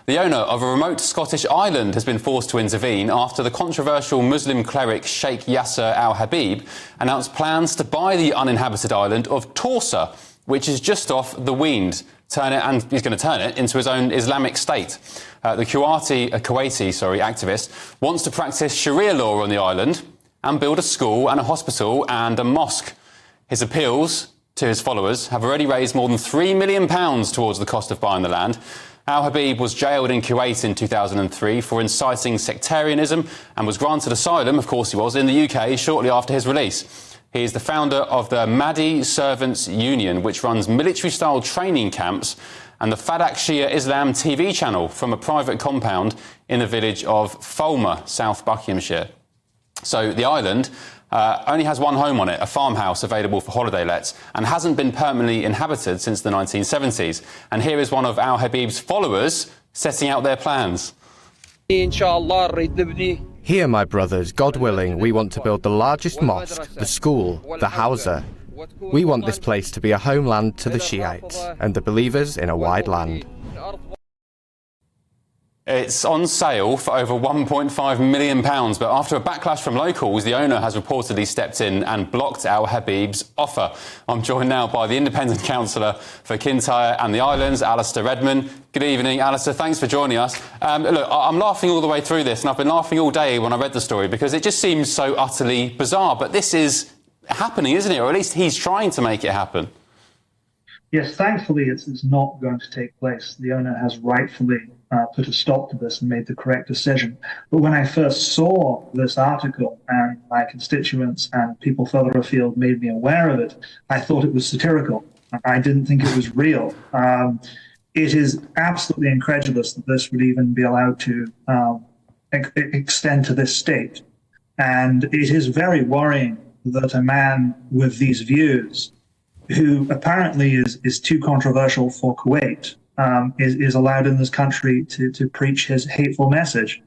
The owner of a remote Scottish island has been forced to intervene after the controversial Muslim cleric Sheikh Yasser al-Habib announced plans to buy the uninhabited island of Torsa, which is just off the Weend. And he's going to turn it into his own Islamic State. The Kuwaiti activist wants to practice Sharia law on the island and build a school and a hospital and a mosque. His appeals to his followers have already raised more than £3 million towards the cost of buying the land. Al-Habib was jailed in Kuwait in 2003 for inciting sectarianism and was granted asylum, of course he was, in the UK shortly after his release. He is the founder of the Mahdi Servants Union, which runs military-style training camps, and the Fadak Shia Islam TV channel from a private compound in the village of Fulmer, South Buckinghamshire. So the island only has one home on it, a farmhouse available for holiday lets, and hasn't been permanently inhabited since the 1970s. And here is one of Al-Habib's followers setting out their plans. Here, my brothers, God willing, we want to build the largest mosque, the school, the hawza. We want this place to be a homeland to the Shiites and the believers in a wide land. It's on sale for over £1.5 million, but after a backlash from locals, the owner has reportedly stepped in and blocked Al-Habib's offer. I'm joined now by the independent councillor for Kintyre and the Islands, Alastair Rodman. Good evening, Alastair. Thanks for joining us. Look, I'm laughing all the way through this, and I've been laughing all day when I read the story because it just seems so utterly bizarre. But this is happening, isn't it? Or at least he's trying to make it happen. Yes, thankfully it's not going to take place. The owner has rightfully put a stop to this and made the correct decision. But when I first saw this article and my constituents and people further afield made me aware of it, I thought it was satirical. I didn't think it was real. It is absolutely incredulous that this would even be allowed to extend to this state. And it is very worrying that a man with these views, who apparently is too controversial for Kuwait, is allowed in this country to preach his hateful message.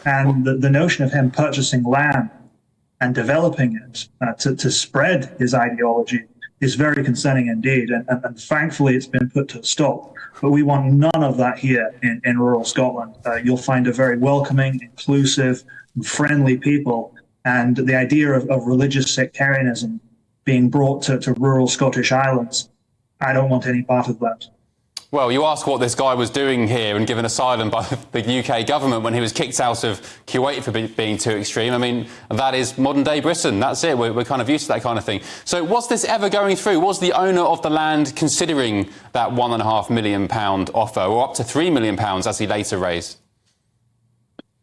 And the notion of him purchasing land and developing it to spread his ideology is very concerning indeed. And thankfully it's been put to a stop. But we want none of that here in rural Scotland. You'll find a very welcoming, inclusive, and friendly people. And the idea of religious sectarianism being brought to rural Scottish islands, I don't want any part of that. Well, you ask what this guy was doing here and given asylum by the UK government when he was kicked out of Kuwait for being too extreme. I mean, that is modern-day Britain. That's it. We're kind of used to that kind of thing. So was this ever going through? Was the owner of the land considering that £1.5 million offer, or up to £3 million, as he later raised?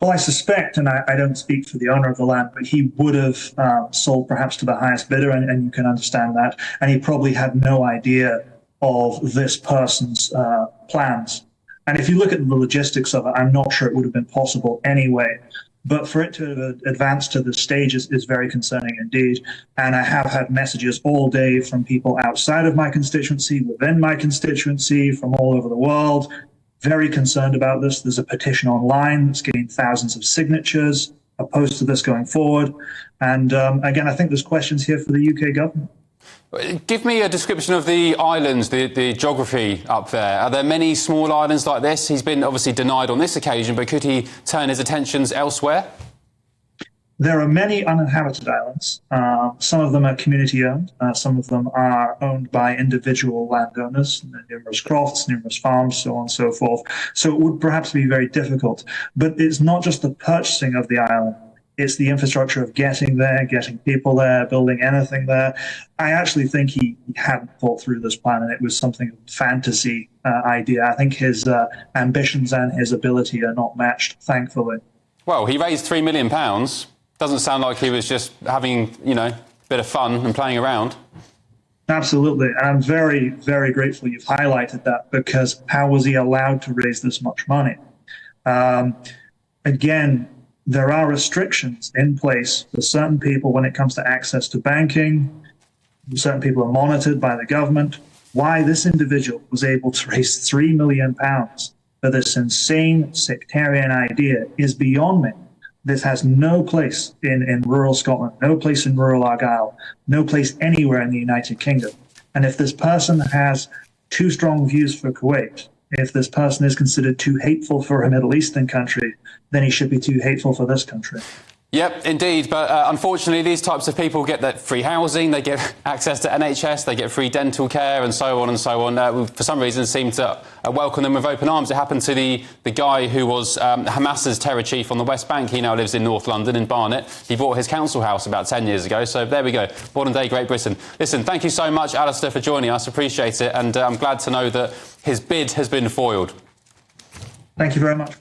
Well, I suspect, and I don't speak for the owner of the land, but he would have sold perhaps to the highest bidder, and you can understand that. And he probably had no idea of this person's plans. And if you look at the logistics of it, I'm not sure it would have been possible anyway. But for it to have advanced to this stage is very concerning indeed. And I have had messages all day from people outside of my constituency, within my constituency, from all over the world, very concerned about this. There's a petition online that's getting thousands of signatures opposed to this going forward. And again, I think there's questions here for the UK government. Give me a description of the islands, the geography up there. Are there many small islands like this? He's been obviously denied on this occasion, but could he turn his attentions elsewhere? There are many uninhabited islands. Some of them are community-owned. Some of them are owned by individual landowners, numerous crofts, numerous farms, so on and so forth. So it would perhaps be very difficult. But it's not just the purchasing of the island. It's the infrastructure of getting there, getting people there, building anything there. I actually think he hadn't thought through this plan, and it was something of a fantasy idea. I think his ambitions and his ability are not matched, thankfully. Well, he raised £3 million. Doesn't sound like he was just having, a bit of fun and playing around. Absolutely. And I'm very, very grateful you've highlighted that, because how was he allowed to raise this much money? Again, there are restrictions in place for certain people when it comes to access to banking. Certain people are monitored by the government. Why this individual was able to raise £3 million for this insane sectarian idea is beyond me. This has no place in rural Scotland, no place in rural Argyll, no place anywhere in the United Kingdom. And if this person has too strong views for Kuwait, If this person is considered too hateful for a Middle Eastern country, then he should be too hateful for this country. Yep, indeed. But unfortunately, these types of people get that free housing, they get access to NHS, they get free dental care and so on and so on. For some reason, seem to welcome them with open arms. It happened to the guy who was Hamas's terror chief on the West Bank. He now lives in North London, in Barnet. He bought his council house about 10 years ago. So there we go. Modern-day Great Britain. Listen, thank you so much, Alastair, for joining us. Appreciate it. And I'm glad to know that his bid has been foiled. Thank you very much.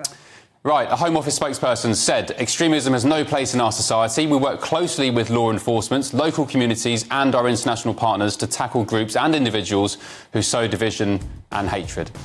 Right, a Home Office spokesperson said extremism has no place in our society. We work closely with law enforcement, local communities and our international partners to tackle groups and individuals who sow division and hatred.